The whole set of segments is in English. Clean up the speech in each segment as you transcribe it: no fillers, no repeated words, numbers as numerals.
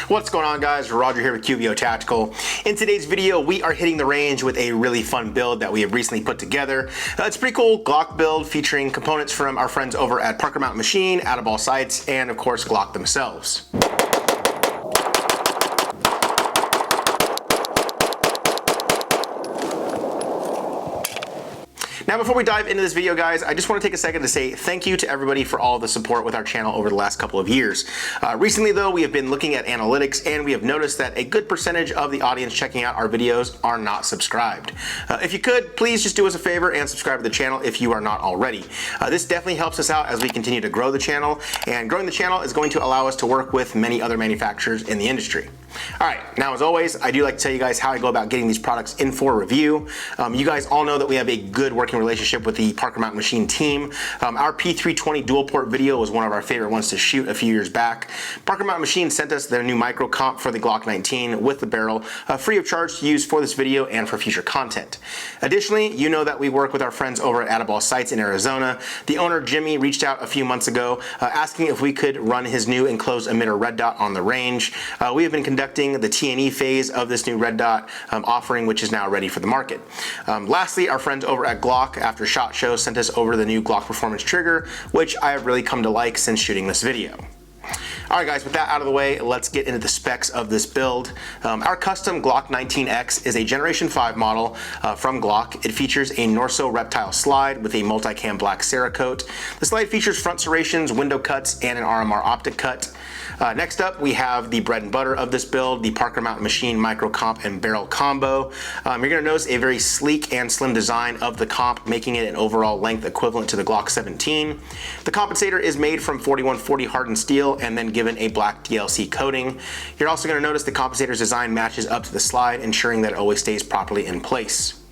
What's going on, guys? Roger here with QVO Tactical. In today's video, we are hitting the range with a really fun build that we have recently put together. It's a pretty cool Glock build featuring components from our friends over at Parker Mountain Machine, Atibal sights, and of course Glock themselves. Now, before we dive into this video, guys, I just want to take a second to say thank you to everybody for all the support with our channel over the last couple of years. Recently, though, we have been looking at analytics, and we have noticed that a good percentage of the audience checking out our videos are not subscribed. If you could, please just do us a favor and subscribe to the channel if you are not already. This definitely helps us out as we continue to grow the channel, and growing the channel is going to allow us to work with many other manufacturers in the industry. All right, now as always, I do like to tell you guys how I go about getting these products in for review. You guys all know that we have a good working relationship with the Parker Mountain Machine team. Our P320 dual port video was one of our favorite ones to shoot a few years back. Parker Mountain Machine sent us their new micro comp for the Glock 19 with the barrel, free of charge to use for this video and for future content. Additionally, you know that we work with our friends over at Atibal Sights in Arizona. The owner, Jimmy, reached out a few months ago asking if we could run his new enclosed emitter red dot on the range. We have been conducting the T&E phase of this new red dot offering, which is now ready for the market. Lastly, our friends over at Glock, after SHOT Show, sent us over the new Glock Performance trigger, which I have really come to like since shooting this video. All right, guys, with that out of the way, let's get into the specs of this build. Our custom Glock 19X is a Generation 5 model from Glock. It features a Norso Reptile slide with a multicam black Cerakote. The slide features front serrations, window cuts, and an RMR optic cut. Next up, we have the bread and butter of this build, the Parker Mountain Machine Micro Comp and Barrel Combo. You're going to notice a very sleek and slim design of the comp, making it an overall length equivalent to the Glock 17. The compensator is made from 4140 hardened steel and then given a black DLC coating. You're also going to notice the compensator's design matches up to the slide, ensuring that it always stays properly in place.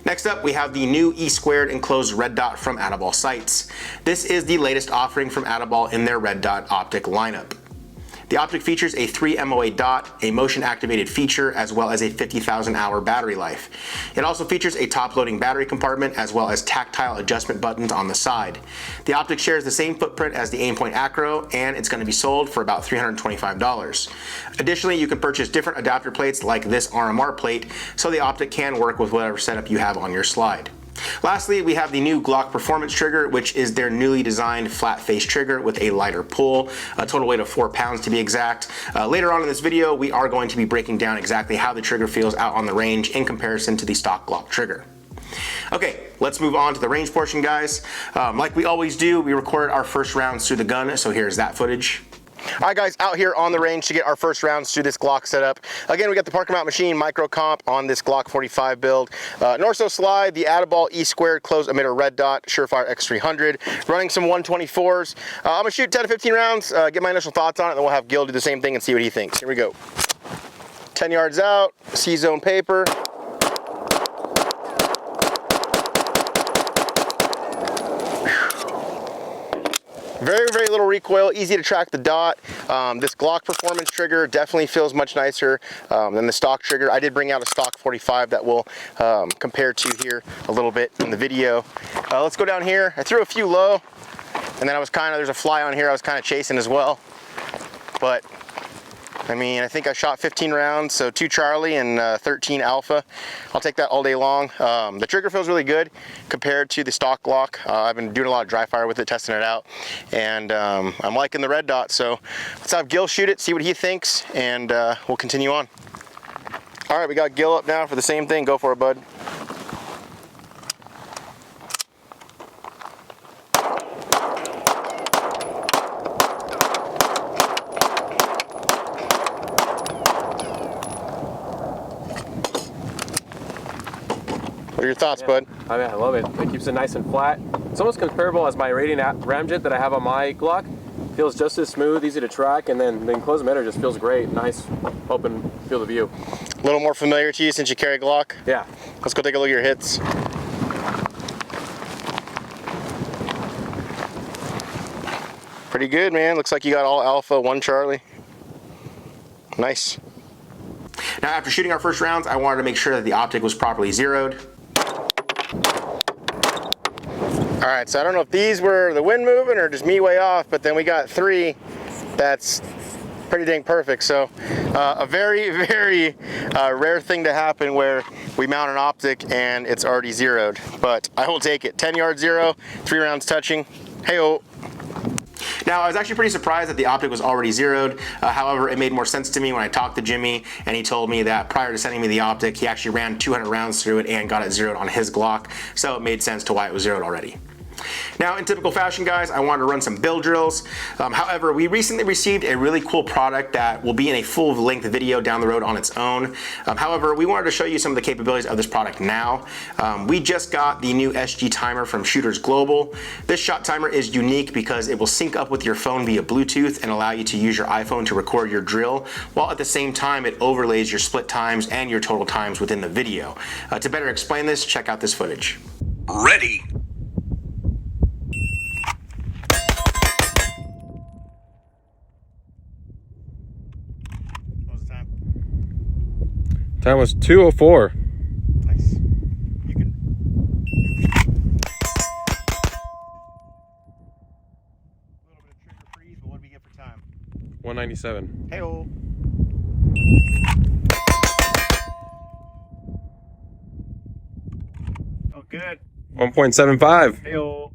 Next up, we have the new E-squared enclosed red dot from Atibal Sights. This is the latest offering from Atibal in their red dot optic lineup. The optic features a 3 MOA dot, a motion activated feature, as well as a 50,000 hour battery life. It also features a top loading battery compartment as well as tactile adjustment buttons on the side. The optic shares the same footprint as the Aimpoint Acro, and it's going to be sold for about $325. Additionally, you can purchase different adapter plates like this RMR plate, so the optic can work with whatever setup you have on your slide. Lastly, we have the new Glock Performance trigger, which is their newly designed flat face trigger with a lighter pull, a total weight of 4 pounds to be exact. Later on in this video, we are going to be breaking down exactly how the trigger feels out on the range in comparison to the stock Glock trigger. Okay, let's move on to the range portion, guys. Like we always do, we recorded our first rounds through the gun, so here's that footage. All right, guys, out here on the range to get our first rounds through this Glock setup. Again, we got the Parker Mountain Machine Micro Comp on this Glock 45 build. Norso slide, the Atibal E-squared closed emitter red dot, Surefire X300, running some 124s. I'm gonna shoot 10 to 15 rounds, get my initial thoughts on it, and then we'll have Gil do the same thing and see what he thinks. Here we go. 10 yards out, C-zone paper. Very, very little recoil, easy to track the dot. This Glock Performance trigger definitely feels much nicer than the stock trigger. I did bring out a stock 45 that we'll compare to here a little bit in the video. Let's go down here. I threw a few low, and then there's a fly on here I was kind of chasing as well. But I mean, I think I shot 15 rounds, so 2 Charlie and 13 Alpha. I'll take that all day long. The trigger feels really good compared to the stock Glock. I've been doing a lot of dry fire with it, testing it out, and I'm liking the red dot. So let's have Gil shoot it, see what he thinks, and we'll continue on. All right, we got Gil up now for the same thing. Go for it, bud. What are your thoughts, bud? I mean, I love it. It keeps it nice and flat. It's almost comparable as my Radiant Ramjet that I have on my Glock. Feels just as smooth, easy to track, and then the enclosed emitter just feels great. Nice, open field of view. A little more familiar to you since you carry Glock? Yeah. Let's go take a look at your hits. Pretty good, man. Looks like you got all Alpha, 1 Charlie. Nice. Now, after shooting our first rounds, I wanted to make sure that the optic was properly zeroed. All right, so I don't know if these were the wind moving or just me way off, but then we got 3 that's pretty dang perfect. So a very, very rare thing to happen where we mount an optic and it's already zeroed, but I will take it. 10 yard zero, 3 rounds touching. Hey-oh. Now, I was actually pretty surprised that the optic was already zeroed. However, it made more sense to me when I talked to Jimmy, and he told me that prior to sending me the optic, he actually ran 200 rounds through it and got it zeroed on his Glock. So it made sense to why it was zeroed already. Now, in typical fashion, guys, I wanted to run some build drills. However, we recently received a really cool product that will be in a full-length video down the road on its own. However, we wanted to show you some of the capabilities of this product now. We just got the new SG timer from Shooters Global. This shot timer is unique because it will sync up with your phone via Bluetooth and allow you to use your iPhone to record your drill, while at the same time it overlays your split times and your total times within the video. To better explain this, check out this footage. Ready. Time was 2:04. Nice. You can. A little bit of trigger freeze, but what do we get for time? 197. Hey-oh. Oh, good. 1.75. Hey-oh.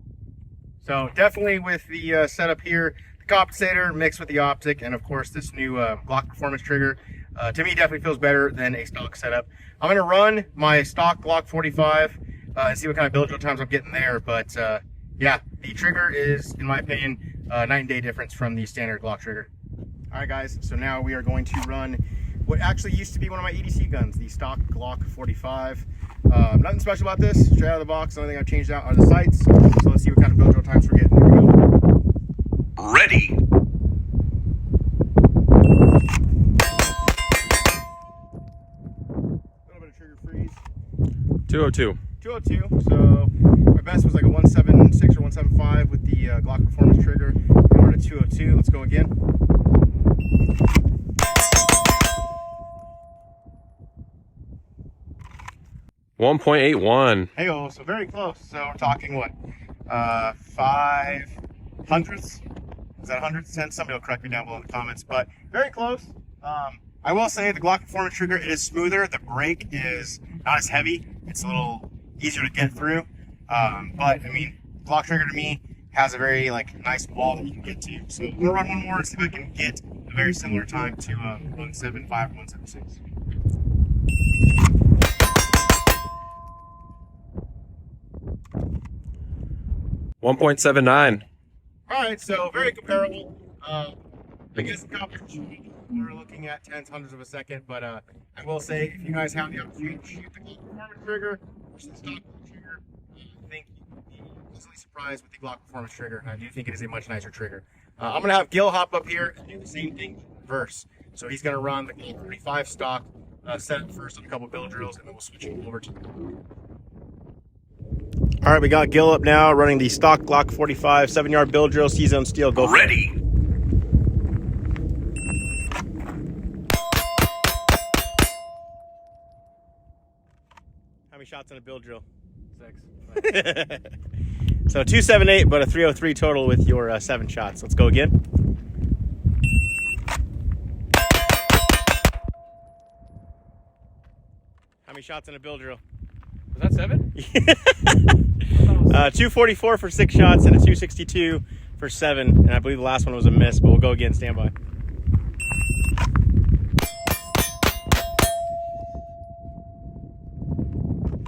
So definitely with the setup here, the compensator mixed with the optic, and of course this new Glock performance trigger, to me definitely feels better than a stock setup. I'm going to run my stock Glock 45 and see what kind of build drill times I'm getting there. But yeah, the trigger is, in my opinion, night and day difference from the standard Glock trigger. All right, guys, so now we are going to run what actually used to be one of my EDC guns, the stock Glock 45. Nothing special about this, straight out of the box. The only thing I've changed out are the sights. So let's see what kind of build drill times we're getting. Here we go. Ready. A little bit of trigger freeze. 202. 202. So my best was like a 176 or 175 with the Glock performance trigger. We're at 202. Let's go again. .81. Hey-oh, so very close. So we're talking what? 5 hundredths? Is that hundredths? Somebody will correct me down below in the comments, but very close. I will say the Glock performance trigger is smoother. The brake is not as heavy. It's a little easier to get through. But I mean, Glock trigger to me has a very nice wall that you can get to. So I'm gonna run one more and see if I can get a very similar time to 175 or 176. .79. All right, so very comparable. I guess the competition, we're looking at tenths, hundredths of a second, but I will say if you guys have the opportunity to shoot the Glock performance trigger versus the stock trigger, I think you will be pleasantly surprised with the Glock performance trigger. I do think it is a much nicer trigger. I'm gonna have Gil hop up here and do the same thing in reverse. So he's gonna run the Glock 45 stock set first on a couple build drills, and then we'll switch it over to the All right, we got Gil up now running the stock Glock 45 7-yard build drill, C-zone steel. Go for it. Ready. How many shots in a build drill? 6. So 278, but a 303 total with your 7 shots. Let's go again. How many shots in a build drill? Was that 7? 244 for 6 shots and a 262 for 7. And I believe the last one was a miss, but we'll go again. Stand by.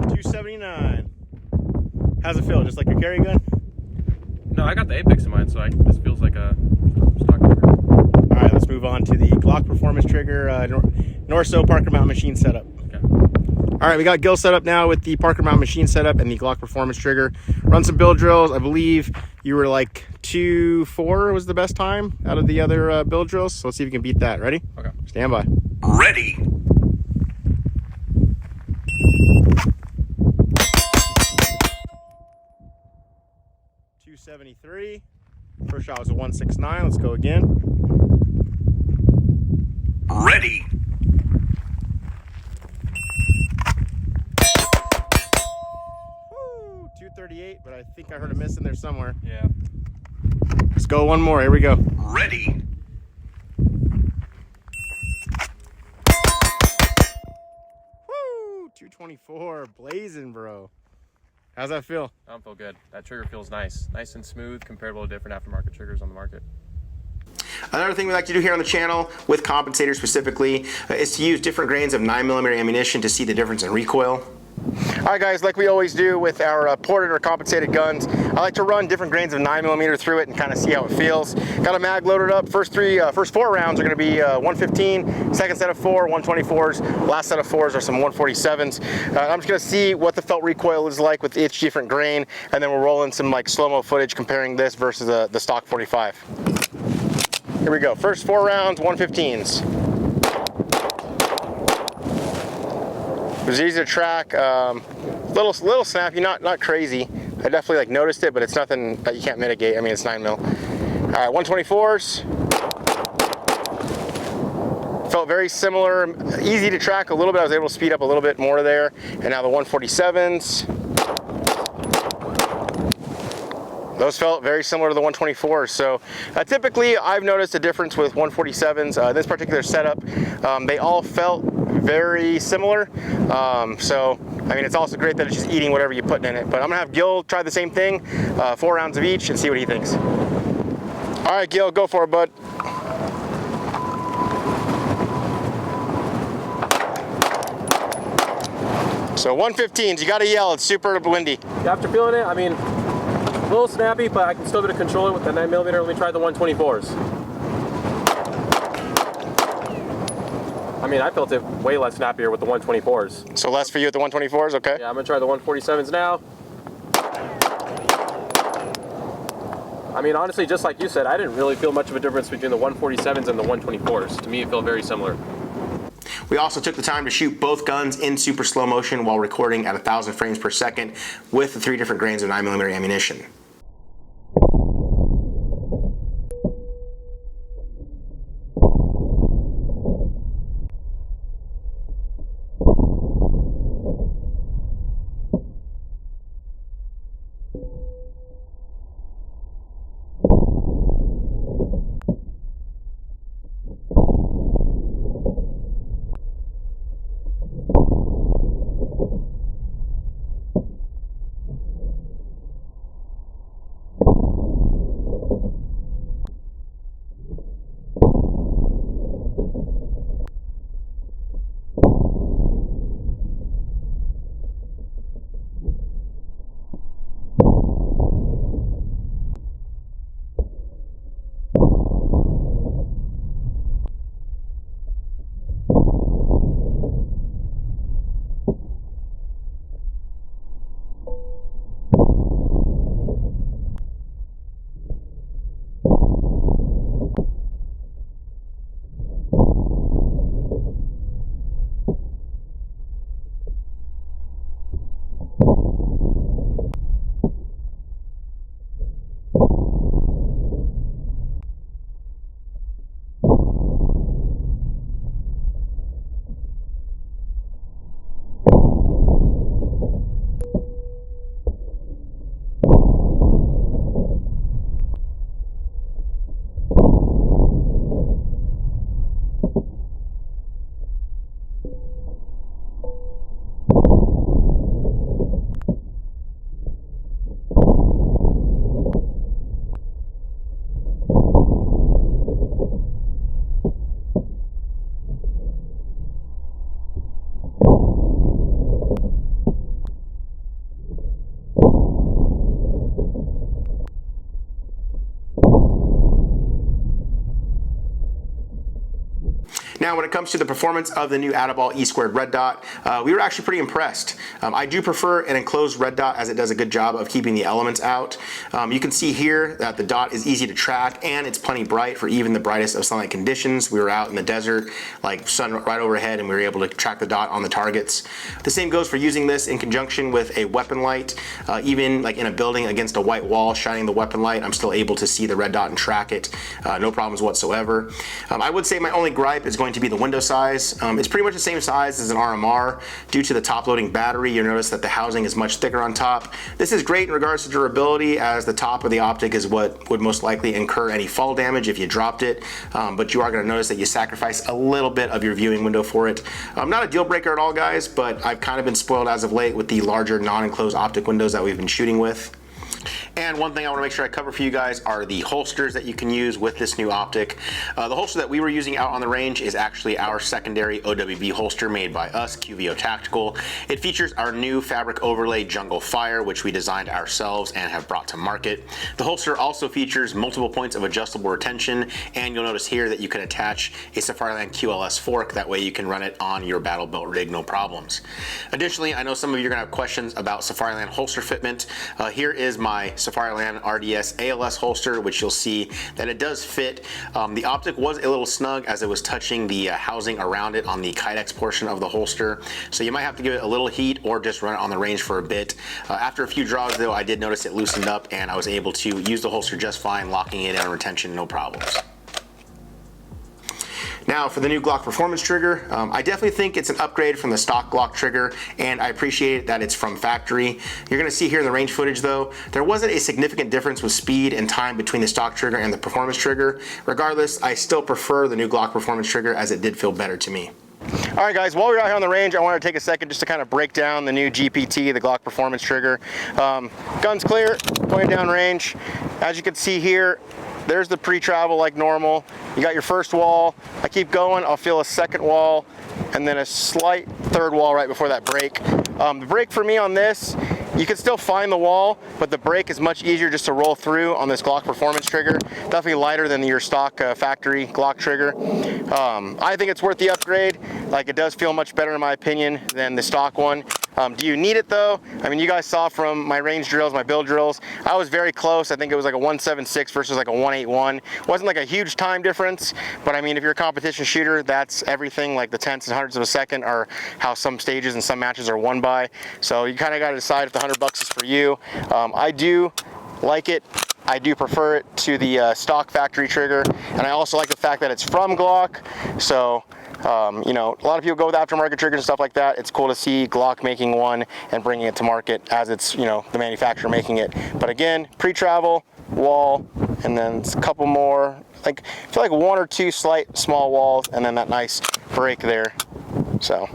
$279. How's it feel? Just like your carry gun? No, I got the Apex in mine, so this feels like a stock trigger. All right, let's move on to the Glock performance trigger, Norso Parker Mount machine setup. Okay. All right, we got Gil set up now with the Parker Mount machine setup and the Glock performance trigger. Run some build drills. I believe you were like 2.4 was the best time out of the other build drills. So let's see if we can beat that. Ready? Okay. Stand by. Ready. $273. First shot was a 169. Let's go again. Ready. Woo, 238, but I think I heard a miss in there somewhere. Yeah. Let's go one more. Here we go. Ready. 124 blazing, bro. How's that feel? I don't feel good. That trigger feels nice and smooth, comparable to different aftermarket triggers on the market. Another thing we like to do here on the channel, with compensators specifically, is to use different grains of 9mm ammunition to see the difference in recoil. All right, guys, like we always do with our ported or compensated guns, I like to run different grains of 9mm through it and kind of see how it feels. Got a mag loaded up. First four rounds are going to be 115, second set of 4 124s, last set of 4s are some 147s. I'm just going to see what the felt recoil is like with each different grain, and then we'll roll in some like slow-mo footage comparing this versus the stock 45. Here we go. First 4 rounds, 115s. It was easy to track, little snappy, not crazy. I definitely like noticed it, but it's nothing that you can't mitigate. I mean, it's 9mm. All right, 124s. Felt very similar, easy to track a little bit. I was able to speed up a little bit more there. And now the 147s. Those felt very similar to the 124s. So typically I've noticed a difference with 147s. This particular setup, they all felt very similar. So I mean, it's also great that it's just eating whatever you put in it. But I'm gonna have Gil try the same thing, 4 rounds of each, and see what he thinks. All right, Gil, go for it, bud. So 115s, you gotta yell, it's super windy. After feeling it, I mean, a little snappy, but I can still be able to control it with the 9mm. Let me try the 124s. I mean, I felt it way less snappier with the 124s. So less for you at the 124s, okay? Yeah, I'm gonna try the 147s now. I mean, honestly, just like you said, I didn't really feel much of a difference between the 147s and the 124s. To me, it felt very similar. We also took the time to shoot both guns in super slow motion while recording at 1,000 frames per second with the 3 different grains of 9mm ammunition. Now, when it comes to the performance of the new Atibal E2 red dot, we were actually pretty impressed. I do prefer an enclosed red dot as it does a good job of keeping the elements out. You can see here that the dot is easy to track and it's plenty bright for even the brightest of sunlight conditions. We were out in the desert, like sun right overhead, and we were able to track the dot on the targets. The same goes for using this in conjunction with a weapon light. Even like in a building against a white wall, shining the weapon light, I'm still able to see the red dot and track it. No problems whatsoever. I would say my only gripe is going going to be the window size. It's pretty much the same size as an RMR. Due to the top loading battery, you'll notice that the housing is much thicker on top. This is great in regards to durability, as the top of the optic is what would most likely incur any fall damage if you dropped it, but you are going to notice that you sacrifice a little bit of your viewing window for it. Not a deal breaker at all, guys, but I've kind of been spoiled as of late with the larger non-enclosed optic windows that we've been shooting with. And one thing I want to make sure I cover for you guys are the holsters that you can use with this new optic. The holster that we were using out on the range is actually our secondary OWB holster made by us, QVO Tactical. It features our new fabric overlay Jungle Fire, which we designed ourselves and have brought to market. The holster also features multiple points of adjustable retention, and you'll notice here that you can attach a Safariland QLS fork. That way you can run it on your battle belt rig, no problems. Additionally, I know some of you are going to have questions about Safariland holster fitment. Here is my Safariland RDS ALS holster, which you'll see that it does fit. The optic was a little snug as it was touching the housing around it on the Kydex portion of the holster, so you might have to give it a little heat or just run it on the range for a bit. After a few draws though, I did notice it loosened up and I was able to use the holster just fine, locking it in on retention, no problems. Now for the new Glock performance trigger, I definitely think it's an upgrade from the stock Glock trigger, and I appreciate that it's from factory. You're gonna see here in the range footage though, there wasn't a significant difference with speed and time between the stock trigger and the performance trigger. Regardless, I still prefer the new Glock performance trigger as it did feel better to me. All right guys, while we're out here on the range, I wanted to take a second just to kind of break down the new GPT, the Glock performance trigger. Gun's clear, going down range. As you can see here, there's the pre-travel like normal. You got your first wall. I keep going, I'll feel a second wall, and then a slight third wall right before that break. The break for me on this, you can still find the wall, but the break is much easier just to roll through on this Glock performance trigger. Definitely lighter than your stock factory Glock trigger. I think it's worth the upgrade. Like, it does feel much better in my opinion than the stock one. Do you need it though? I mean, you guys saw from my range drills, my build drills, I was very close. I think it was like a 176 versus like a 181. Wasn't like a huge time difference, but I mean, if you're a competition shooter, that's everything. Like the tenths and hundredths of a second are how some stages and some matches are won by. So you kind of got to decide if the $100 is for you. I do like it. I do prefer it to the stock factory trigger, and I also like the fact that it's from Glock. So you know, a lot of people go with aftermarket triggers and stuff like that. It's cool to see Glock making one and bringing it to market as it's, you know, the manufacturer making it. But again, pre-travel, wall, and then a couple more, like, I feel like one or two slight small walls, and then that nice break there. So.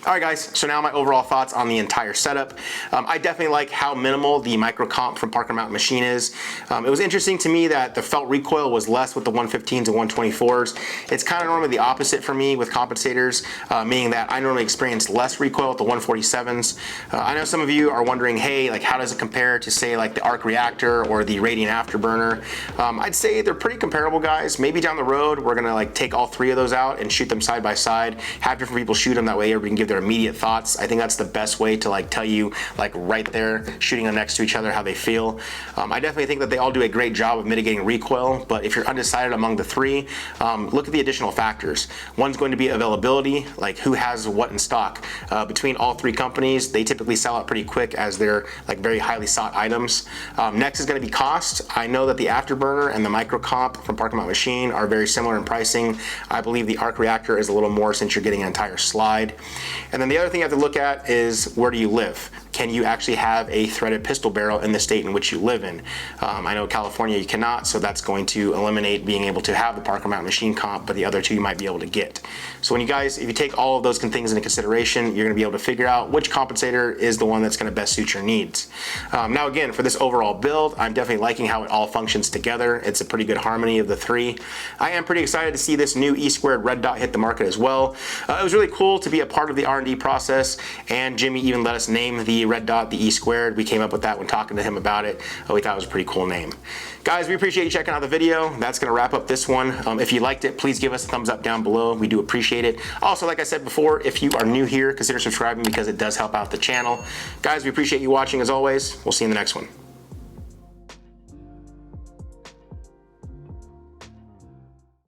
All right guys, so now my overall thoughts on the entire setup. I definitely like how minimal the micro comp from Parker Mountain Machine is. It was interesting to me that the felt recoil was less with the 115s and 124s. It's kind of normally the opposite for me with compensators, meaning that I normally experience less recoil with the 147s. I know some of you are wondering, hey, like how does it compare to say like the arc reactor or the radiant afterburner? I'd say they're pretty comparable, guys. Maybe down the road we're gonna like take all three of those out and shoot them side by side, have different people shoot them, that way everybody can give their immediate thoughts. I think that's the best way to like tell you like right there shooting them next to each other how they feel. I definitely think that they all do a great job of mitigating recoil, but if you're undecided among the three, look at the additional factors. One's going to be availability, like who has what in stock. Between all three companies, they typically sell out pretty quick as they're like very highly sought items. Next is going to be cost. I know that the afterburner and the micro comp from Parker Mountain Machine are very similar in pricing. I believe the arc reactor is a little more since you're getting an entire slide. And then the other thing you have to look at is, where do you live? Can you actually have a threaded pistol barrel in the state in which you live in? I know California you cannot, so that's going to eliminate being able to have the Parker Mountain Machine comp, but the other two you might be able to get. So when you guys, if you take all of those things into consideration, you're gonna be able to figure out which compensator is the one that's gonna best suit your needs. Now again, for this overall build, I'm definitely liking how it all functions together. It's a pretty good harmony of the three. I am pretty excited to see this new E-squared red dot hit the market as well. It was really cool to be a part of the R&D process, and Jimmy even let us name the red dot the E-squared. We came up with that when talking to him about it. We thought it was a pretty cool name. Guys, we appreciate you checking out the video. That's gonna wrap up this one. If you liked it, please give us a thumbs up down below. We do appreciate it. Also, like I said before, if you are new here, consider subscribing because it does help out the channel. Guys, we appreciate you watching as always. We'll see you in the next one.